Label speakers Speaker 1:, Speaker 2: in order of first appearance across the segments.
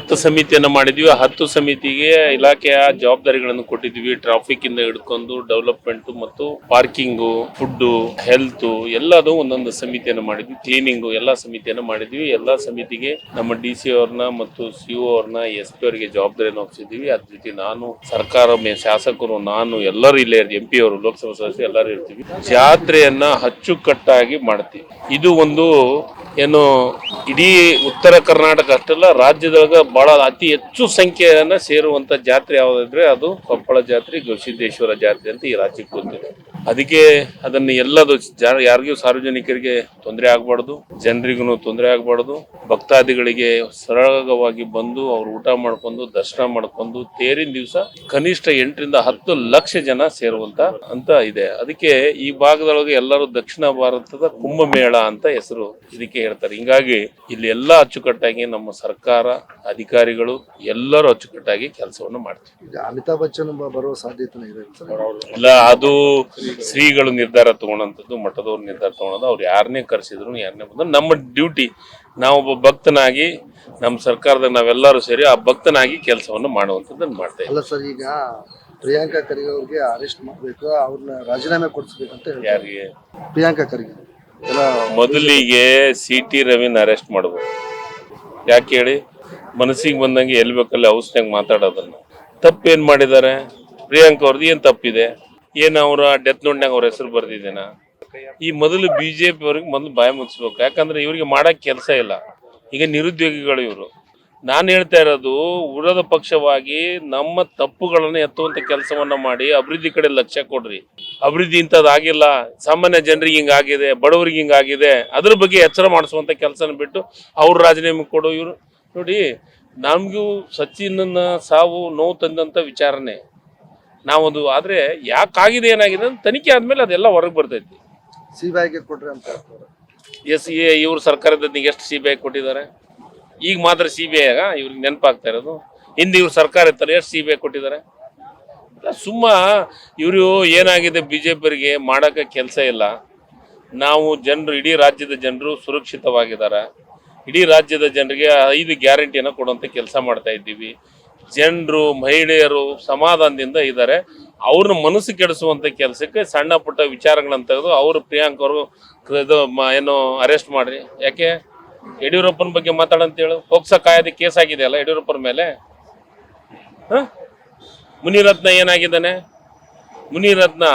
Speaker 1: 10 ಸಮಿತಿಯನ್ನು ಮಾಡಿದ್ವಿ. 10 ಸಮಿತಿಗೆ ಇಲಾಖೆಯ ಜವಾಬ್ದಾರಿಗಳನ್ನು ಕೊಟ್ಟಿದ್ವಿ. ಟ್ರಾಫಿಕ್ ಇಂದ ಹಿಡ್ಕೊಂಡು ಡೆವಲಪ್ಮೆಂಟ್ ಮತ್ತು ಪಾರ್ಕಿಂಗು, ಫುಡ್, ಹೆಲ್ತ್ ಎಲ್ಲದೂ ಒಂದೊಂದು ಸಮಿತಿಯನ್ನು ಮಾಡಿದ್ವಿ. ಕ್ಲೀನಿಂಗು ಎಲ್ಲ ಸಮಿತಿಯನ್ನು ಮಾಡಿದ್ವಿ. ಎಲ್ಲ ಸಮಿತಿಗೆ ನಮ್ಮ DC ಅವ್ರನ್ನ ಮತ್ತು CO ಅವ್ರನ್ನ SP ಅವರಿಗೆ ಜವಾಬ್ದಾರಿಯನ್ನು ಒಪ್ಪಿಸಿದ್ವಿ. ಅದ್ರ ಜೊತೆ ನಾನು ಸರ್ಕಾರ ಶಾಸಕರು ನಾನು ಎಲ್ಲರೂ ಇಲ್ಲೇ ಇರ್ತೀವಿ. MP ಅವರು ಲೋಕಸಭಾ ಸದಸ್ಯರು ಎಲ್ಲರೂ ಇರ್ತೀವಿ. ಜಾತ್ರೆಯನ್ನ ಅಚ್ಚುಕಟ್ಟಾಗಿ ಮಾಡ್ತೀವಿ. ಇದು ಒಂದು ಏನು ಇಡೀ ಉತ್ತರ ಕರ್ನಾಟಕ ಅಷ್ಟಲ್ಲ, ರಾಜ್ಯದೊಳಗ ಬಹಳ ಅತಿ ಹೆಚ್ಚು ಸಂಖ್ಯೆಯನ್ನ ಸೇರುವಂತ ಜಾತ್ರೆ ಯಾವುದಾದ್ರೆ ಅದು ಕೊಪ್ಪಳ ಜಾತ್ರೆ, ಗವಿಸಿದ್ದೇಶ್ವರ ಜಾತ್ರೆ ಅಂತ ಈ ರಾಜ್ಯಕ್ಕೆ ಗೊತ್ತಿದೆ. ಅದಕ್ಕೆ ಅದನ್ನ ಎಲ್ಲದು ಯಾರಿಗೂ ಸಾರ್ವಜನಿಕರಿಗೆ ತೊಂದರೆ ಆಗಬಾರ್ದು, ಜನರಿಗೂ ತೊಂದರೆ ಆಗಬಾರ್ದು. ಭಕ್ತಾದಿಗಳಿಗೆ ಸರಳವಾಗಿ ಬಂದು ಅವ್ರು ಊಟ ಮಾಡ್ಕೊಂಡು ದರ್ಶನ ಮಾಡ್ಕೊಂಡು ತೇರಿನ ದಿವಸ ಕನಿಷ್ಠ 8 ರಿಂದ 10 ಲಕ್ಷ ಜನ ಸೇರುವಂತ ಅಂತ ಇದೆ. ಅದಕ್ಕೆ ಈ ಭಾಗದೊಳಗೆ ಎಲ್ಲರೂ ದಕ್ಷಿಣ ಭಾರತದ ಕುಂಭಮೇಳ ಅಂತ ಹೆಸರು ಇದಕ್ಕೆ ಹೇಳ್ತಾರೆ. ಹಿಂಗಾಗಿ ಇಲ್ಲಿ ಎಲ್ಲ ಅಚ್ಚುಕಟ್ಟಾಗಿ ನಮ್ಮ ಸರ್ಕಾರ ಅಧಿಕಾರಿಗಳು ಎಲ್ಲರೂ ಅಚ್ಚುಕಟ್ಟಾಗಿ ಕೆಲಸವನ್ನು ಮಾಡ್ತೀವಿ.
Speaker 2: ಅಮಿತಾಬ್ ಬಚ್ಚನ್ ಬರುವ ಸಾಧ್ಯತೆ ಇದೆ
Speaker 1: ಇಲ್ಲ, ಅದು ಶ್ರೀಗಳು ನಿರ್ಧಾರ ತಗೊಂಡಂಥದ್ದು, ಮಠದವ್ರು ನಿರ್ಧಾರ ತಗೊಳೋದು. ಅವ್ರು ಯಾರನ್ನೇ ಕರೆಸಿದ್ರು ಯಾರನ್ನೇ ಬಂದ್ರು ನಮ್ಮ ಡ್ಯೂಟಿ, ನಾವೊಬ್ಬ ಭಕ್ತನಾಗಿ ನಮ್ಮ ಸರ್ಕಾರದಾಗ ನಾವೆಲ್ಲರೂ ಸೇರಿ ಆ ಭಕ್ತನಾಗಿ ಕೆಲಸವನ್ನು ಮಾಡುವಂಥದ್ದನ್ನು ಮಾಡ್ತಾ ಇದ್ದೀವಿ.
Speaker 2: ಅಲ್ಲ ಸರ್, ಈಗ ಪ್ರಿಯಾಂಕಾ ಖರ್ಗೆ ಅವ್ರಿಗೆ ಅರೆಸ್ಟ್ ಮಾಡಬೇಕು, ಅವ್ರನ್ನ ರಾಜೀನಾಮೆ ಕೊಡಿಸ್ಬೇಕಂತ ಹೇಳಿ.
Speaker 1: ಯಾರಿಗೆ?
Speaker 2: ಪ್ರಿಯಾಂಕಾ ಖರ್ಗೆ.
Speaker 1: ಮೊದಲಿಗೆ CT ರವಿನ ಅರೆಸ್ಟ್ ಮಾಡ್ಬೇಕು. ಯಾಕೆ ಹೇಳಿ? ಮನಸ್ಸಿಗೆ ಬಂದಂಗೆ ಎಲ್ಲಿ ಬೇಕಲ್ಲಿ ಔಷಧಿಯಾಗ ಮಾತಾಡೋದನ್ನ ತಪ್ಪೇನ್ ಮಾಡಿದ್ದಾರೆ? ಪ್ರಿಯಾಂಕಾ ಅವ್ರದ್ದು ಏನ್ ತಪ್ಪಿದೆ? ಏನ್ ಅವರ ಡೆತ್ ನೋಟ್ನಾಗ ಅವ್ರ ಹೆಸರು ಬರ್ದಿದ್ದೇನಾ? ಈ ಮೊದಲು BJP ಅವ್ರಿಗೆ ಮೊದಲು ಬಾಯಿ ಮುಚ್ಬೇಕು. ಯಾಕಂದ್ರೆ ಇವ್ರಿಗೆ ಮಾಡಕ್ ಕೆಲಸ ಇಲ್ಲ. ಈಗ ನಿರುದ್ಯೋಗಿಗಳು ಇವರು. ನಾನು ಹೇಳ್ತಾ ಇರೋದು, ವಿರೋಧ ಪಕ್ಷವಾಗಿ ನಮ್ಮ ತಪ್ಪುಗಳನ್ನು ಎತ್ತುವಂತ ಕೆಲಸವನ್ನ ಮಾಡಿ ಅಭಿವೃದ್ಧಿ ಕಡೆ ಲಕ್ಷ್ಯ ಕೊಡ್ರಿ. ಅಭಿವೃದ್ಧಿ ಇಂಥದ್ದಾಗಿಲ್ಲ, ಸಾಮಾನ್ಯ ಜನರಿಗೆ ಹಿಂಗಾಗಿದೆ, ಬಡವರಿಗೆ ಹಿಂಗಾಗಿದೆ, ಅದ್ರ ಬಗ್ಗೆ ಎಚ್ಚರ ಮಾಡಿಸುವಂತ ಕೆಲಸನ ಬಿಟ್ಟು ಅವ್ರ ರಾಜೀನಾಮೆ ಕೊಡು. ಇವರು ನೋಡಿ, ನಮಗೂ ಸಚಿನ್ನ ಸಾವು ನೋವು ತಂದಂತ ವಿಚಾರನೆ ನಾವದು. ಆದ್ರೆ ಯಾಕಾಗಿದೆ ಏನಾಗಿದೆ ಅಂತ ತನಿಖೆ ಆದ್ಮೇಲೆ ಅದೆಲ್ಲ ಹೊರಗೆ ಬರ್ತೈತಿ.
Speaker 2: CBIಗೆ ಕೊಡ್ರಿ ಅಂತ
Speaker 1: ಇವ್ರ ಸರ್ಕಾರದ ಎಷ್ಟು CBI ಕೊಟ್ಟಿದ್ದಾರೆ? ಈಗ ಮಾತ್ರ CBI ಇವ್ರಿಗೆ ನೆನಪಾಗ್ತಾ ಇರೋದು. ಹಿಂದೆ ಇವ್ರ ಸರ್ಕಾರ ಇರ್ತಾರೆ, ಎಷ್ಟು CBI ಕೊಟ್ಟಿದ್ದಾರೆ? ಸುಮ್ಮ ಇವರು ಏನಾಗಿದೆ, BJP ಅವರಿಗೆ ಮಾಡೋಕೆ ಕೆಲಸ ಇಲ್ಲ. ನಾವು ಜನರು, ಇಡೀ ರಾಜ್ಯದ ಜನರು ಸುರಕ್ಷಿತವಾಗಿದ್ದಾರೆ. ಇಡೀ ರಾಜ್ಯದ ಜನರಿಗೆ 5 ಗ್ಯಾರಂಟಿಯನ್ನು ಕೊಡುವಂಥ ಕೆಲಸ ಮಾಡ್ತಾ ಇದ್ದೀವಿ. ಜನರು, ಮಹಿಳೆಯರು ಸಮಾಧಾನದಿಂದ ಇದ್ದಾರೆ. ಅವ್ರನ್ನ ಮನಸ್ಸು ಕೆಡಿಸುವಂಥ ಕೆಲಸಕ್ಕೆ ಸಣ್ಣ ಪುಟ್ಟ ವಿಚಾರಗಳನ್ನ ತೆಗೆದು ಅವರು ಪ್ರಿಯಾಂಕ್ ಅವರು ಏನು ಅರೆಸ್ಟ್ ಮಾಡ್ರಿ. ಯಾಕೆ? ಯಡಿಯೂರಪ್ಪನ ಬಗ್ಗೆ ಮಾತಾಡಂತೇಳು. ಪೋಕ್ಸೋ ಕಾಯ್ದೆ ಕೇಸ್ ಆಗಿದೆ ಅಲ್ಲ ಯಡಿಯೂರಪ್ಪನ ಮೇಲೆ. ಮುನಿರತ್ನ ಏನಾಗಿದ್ದಾನೆ? ಮುನಿರತ್ನ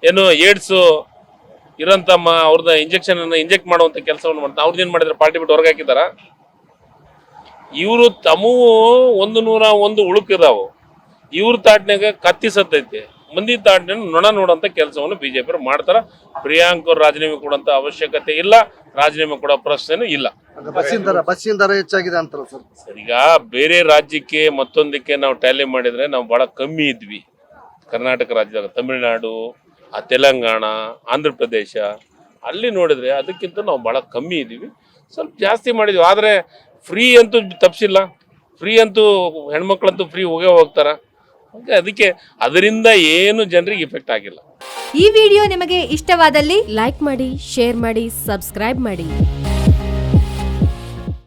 Speaker 1: ಏನು ಏಡ್ಸು ಇರೋಂಥ ಅವ್ರದ್ದು ಇಂಜೆಕ್ಷನ್ ಇಂಜೆಕ್ಟ್ ಮಾಡುವಂಥ ಕೆಲಸವನ್ನು ಮಾಡ್ತಾರೆ. ಅವ್ರದ್ದೇನು ಮಾಡಿದ್ರೆ ಪಾರ್ಟಿ ಬಿಟ್ಟು ಹೊರಗೆ ಹಾಕಿದಾರ? ಇವರು ತಮ್ಮವು 101 ಉಳುಕಿದಾವು. ಇವ್ರ ತಾಟ್ನಾಗ ಕತ್ತಿ ಸತ್ತೈತಿ, ಮಂದಿ ತಾಟ್ನ ನೊಣ ನೋಡೋಂಥ ಕೆಲಸವನ್ನು BJP ಅವ್ರು ಮಾಡ್ತಾರ. ಪ್ರಿಯಾಂಕ್ ಅವ್ರು ರಾಜೀನಾಮೆ ಕೊಡುವಂತ ಅವಶ್ಯಕತೆ ಇಲ್ಲ, ರಾಜೀನಾಮೆ ಕೊಡೋ ಪ್ರಶ್ನೆನೂ ಇಲ್ಲ.
Speaker 2: ಬಸ್ಸಿನ ದರ ಹೆಚ್ಚಾಗಿದೆ ಅಂತಾರ
Speaker 1: ಸರ್. ಈಗ ಬೇರೆ ರಾಜ್ಯಕ್ಕೆ ಮತ್ತೊಂದಕ್ಕೆ ನಾವು ಟ್ಯಾಲಿ ಮಾಡಿದ್ರೆ ನಾವು ಬಹಳ ಕಮ್ಮಿ ಇದ್ವಿ. ಕರ್ನಾಟಕ ರಾಜ್ಯದಾಗ ತಮಿಳುನಾಡು, ತೆಲಂಗಾಣ, ಆಂಧ್ರ ಪ್ರದೇಶ ಅಲ್ಲಿ ನೋಡಿದ್ರೆ ಅದಕ್ಕಿಂತ ನಾವು ಬಹಳ ಕಮ್ಮಿ ಇದ್ದೀವಿ. ಸ್ವಲ್ಪ ಜಾಸ್ತಿ ಮಾಡಿದ್ವಿ. ಆದರೆ ಫ್ರೀ ಅಂತೂ ತಪ್ಪಿಸಿಲ್ಲ. ಫ್ರೀ ಅಂತೂ ಹೆಣ್ಮಕ್ಳಂತೂ ಫ್ರೀ ಹೋಗ್ತಾರ. ಅದಕ್ಕೆ ಅದರಿಂದ ಏನು ಜನರಿಗೆ ಇಫೆಕ್ಟ್ ಆಗಿಲ್ಲ.
Speaker 3: ಈ ವಿಡಿಯೋ ನಿಮಗೆ ಇಷ್ಟವಾದಲ್ಲಿ ಲೈಕ್ ಮಾಡಿ, ಶೇರ್ ಮಾಡಿ, ಸಬ್ಸ್ಕ್ರೈಬ್ ಮಾಡಿ.